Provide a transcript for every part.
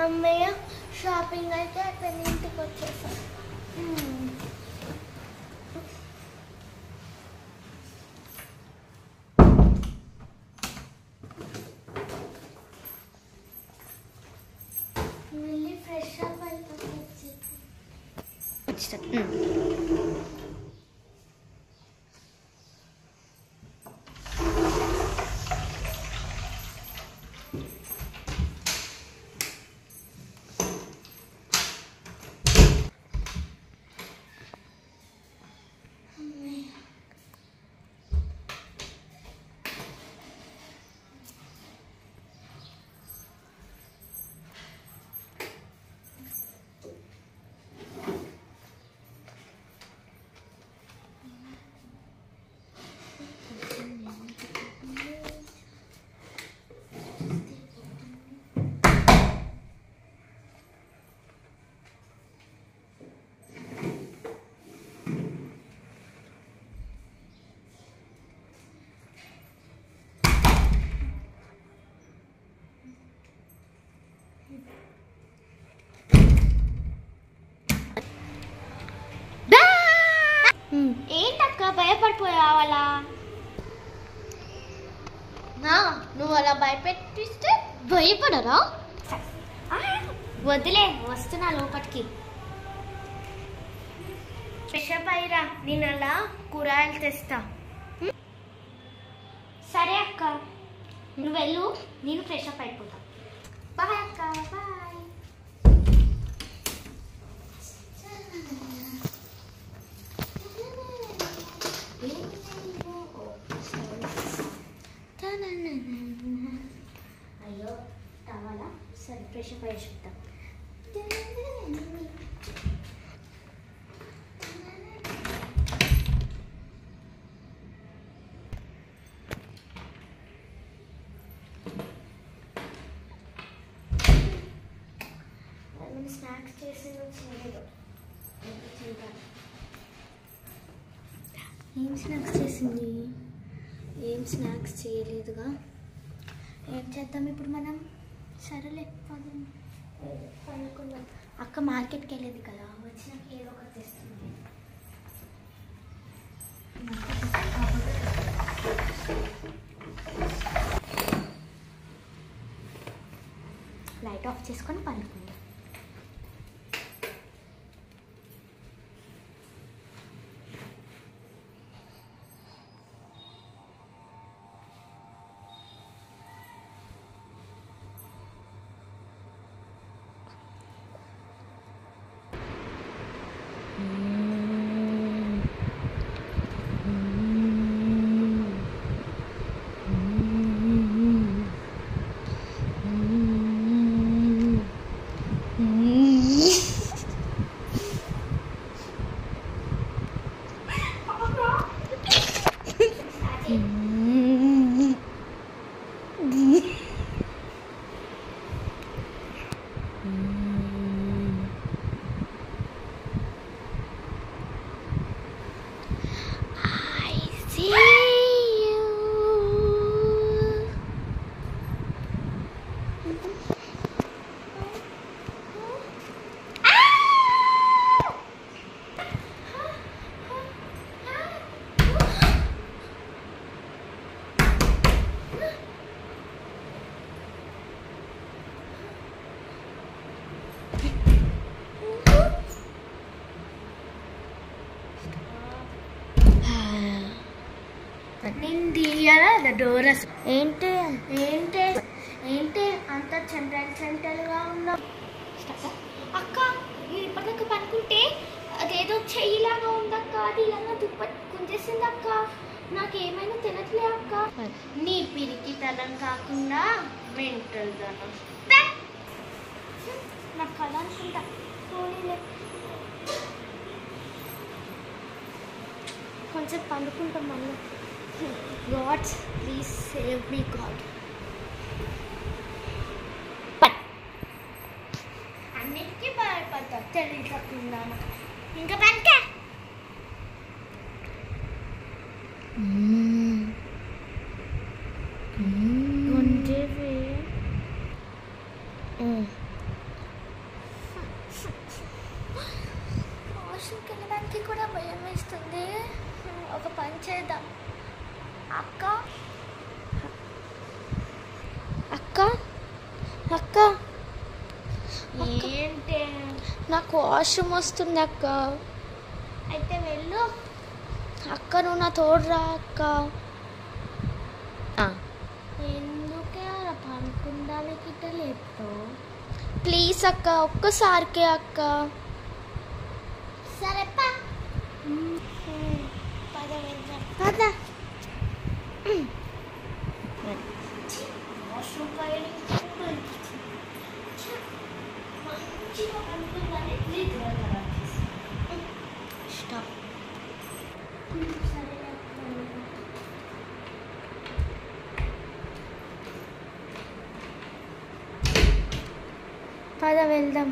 అమ్మయ్య షాపింగ్ అయితే అయిపోయింది, ఇంటికి వచ్చేసాం. వెళ్ళి ఫ్రెష్ అప్ అయిపోయి ఏంటక్క భయపడిపోయావాలా? నువ్వు అలా భయపెట్టిస్తే భయపడరా? వదిలే, వస్తున్నా లోపలికి. ఫ్రెష్ అప్ అయ్యిరా, నేను అలా కూరగాయలు తెస్తా. సరే అక్క, నువ్వు వెళ్ళు, నేను ఫ్రెష్ అప్ అయిపోతా. బాయ్ అక్క, బాయ్. అయ్యో టవాలా, సరే ఫ్రెష్ అప్ అయ్యి చెప్తా. స్నాక్స్ చేసి చేయలేదు. ఏం స్నాక్స్ చేసింది? ఏం స్నాక్స్ చేయలేదుగా. ఏం చేద్దాం ఇప్పుడు మనం? సరేలే పనుకుందాం. అక్క మార్కెట్కి వెళ్ళేది కదా, వచ్చినాక ఏదో ఒకటి తెస్తుంది. లైట్ ఆఫ్ చేసుకొని పనుకుందాం. ఏంటి ఏంటి ఏంటి అంత సెంటర్గా ఉన్నావు? అక్క ఇప్పటిదాకా పనుకుంటే అదేదో చెయ్యిలాగా ఉందక్క, అది ఇలాగా దుప్పటి గుంజేసింది అక్క. నాకేమైనా తినట్లే అక్క. నీ పిరికి తనం కాకుండా మెంటల్ తనం. నాకు కళ అనుకుంటా. కొంచెం పండుకుంటాం మళ్ళీ. God, please save me, God. అన్నిటికీ భయపడతా తెలియకుండా. ఇంకా పనికే అక్క ఏంటి నాకు వాష్రూమ్ వస్తుంది అక్క. అయితే వెళ్ళు అక్క, నువ్వు నా తోడురా అక్క. ఎందుకే అలా పనుకుందానికి ఇట్లా లేపుతావు? ప్లీజ్ అక్క, ఒక్కసారికే అక్క. సరే పద వెళ్దాం. పద. పద వెళ్దాం.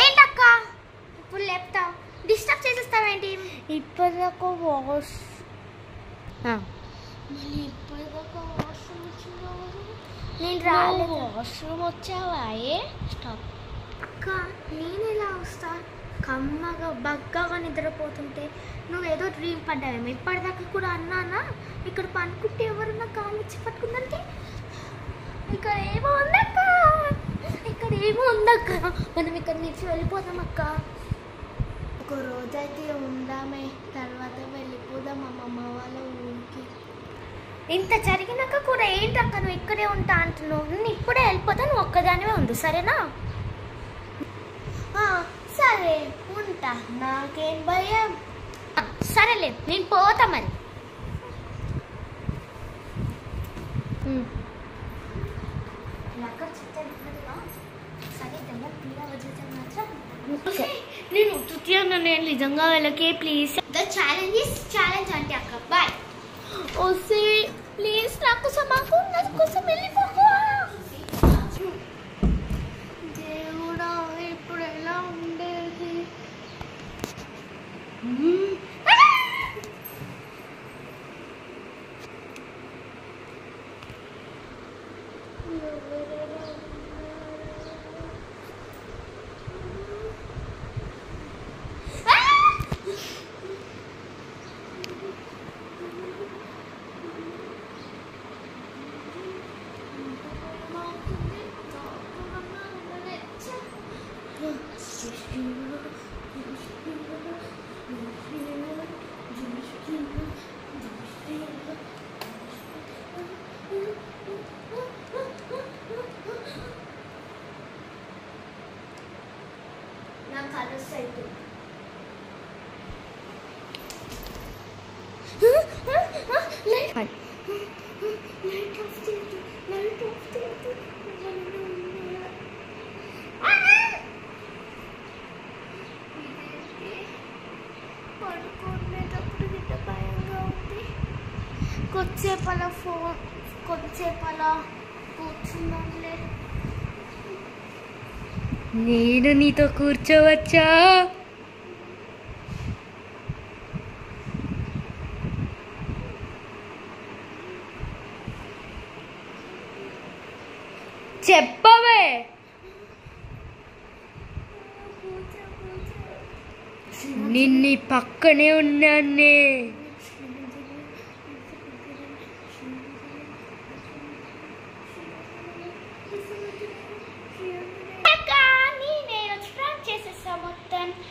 ఏంటక్క ఇప్పుడు లేపుతావు? డిస్టర్బ్ చేసేస్తావేంటి? ఇప్పటిదాకా వాష్ మళ్ళీ ఇప్పటిదాకా వాష్రూమ్ వచ్చిందా? నేను రాలేదు. వాష్రూమ్ వచ్చావా? స్టాప్ అక్క, నేను ఎలా వస్తా? కమ్మగా బగ్గగా నిద్రపోతుంటే నువ్వేదో డ్రీమ్ పడ్డావేమో. ఇప్పటిదాకా కూడా అన్నానా ఇక్కడ పనుకుంటే ఎవరన్నా కాలు ఇచ్చి పట్టుకుందంటే? ఇక్కడ ఏమో ఉందక్క, ఇక్కడ ఏమో ఉందక్క. మనం ఇక్కడ నుంచి వెళ్ళిపోదాం అక్క. ఒక రోజైతే ఉందామే, తర్వాత వెళ్ళిపోదాం అమ్మమ్మ వాళ్ళ ఊరికి. ఇంత జరిగినాక కూడా ఏంటక్క నువ్వు ఇక్కడే ఉంటా అంటున్నావు? నేను ఇప్పుడే వెళ్ళిపోతా, నువ్వు ఒక్కదానివే ఉండు సరేనా? సరే ఉంటా, నాకేం భయం. సరేలే నేను పోతా మరి. నేను తృతీయంగా నేను నిజంగా వెళ్ళకే please. The challenge is challenge అంటే అక్క. బాయ్. ఓసే ప్లీజ్ నా కోసం వెళ్ళిపోకు. దేవుడా ఇప్పుడు ఎలా ఉండేది? నాకు అలసి అవుతుంది. పడుకునేటప్పుడు గిట్ట భయంగా ఉంది. కొద్దిసేపు అలా కూర్చుందాంలే. నేను నీతో కూర్చోవచ్చా? చెప్పవే. నిన్ను పక్కనే ఉన్నానే.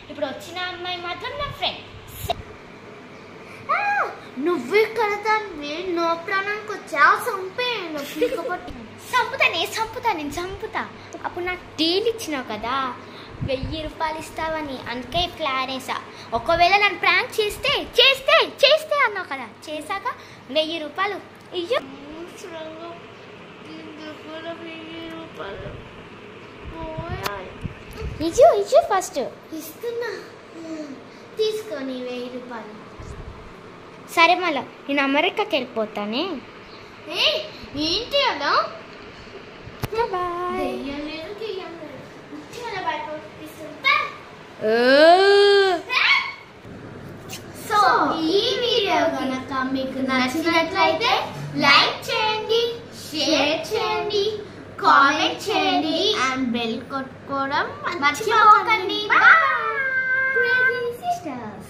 ఇప్పుడు వచ్చిన అమ్మాయి మాత్రం నా ఫ్రెండ్. నువ్వే కడతాను, నో ప్రాణానికి వచ్చా. చంపుతా. అప్పుడు నాకు డీల్ ఇచ్చినావు కదా, 1000 రూపాయలు ఇస్తావని. అందుకే ప్లాన్ వేసా. ఒకవేళ నన్ను ప్రాంక్ చేస్తే అన్నావు కదా, చేశాక 1000 రూపాయలు ఇయ్యో. ఇచ్చు ఫస్ట్. ఇస్తున్నా, తీసుకొని 1000 రూపాయలు. సరే మళ్ళా నేను అమెరికాకి వెళ్ళిపోతానే. ఏంటి అలా? బాయ్. కనుక మీకు నచ్చినట్లయితే లైక్ చేయండి, షేర్ చేయండి, కామెంట్ చేయండి అండ్ బెల్ కొట్టుకోవడం మర్చిపోకండి. Crazy sisters.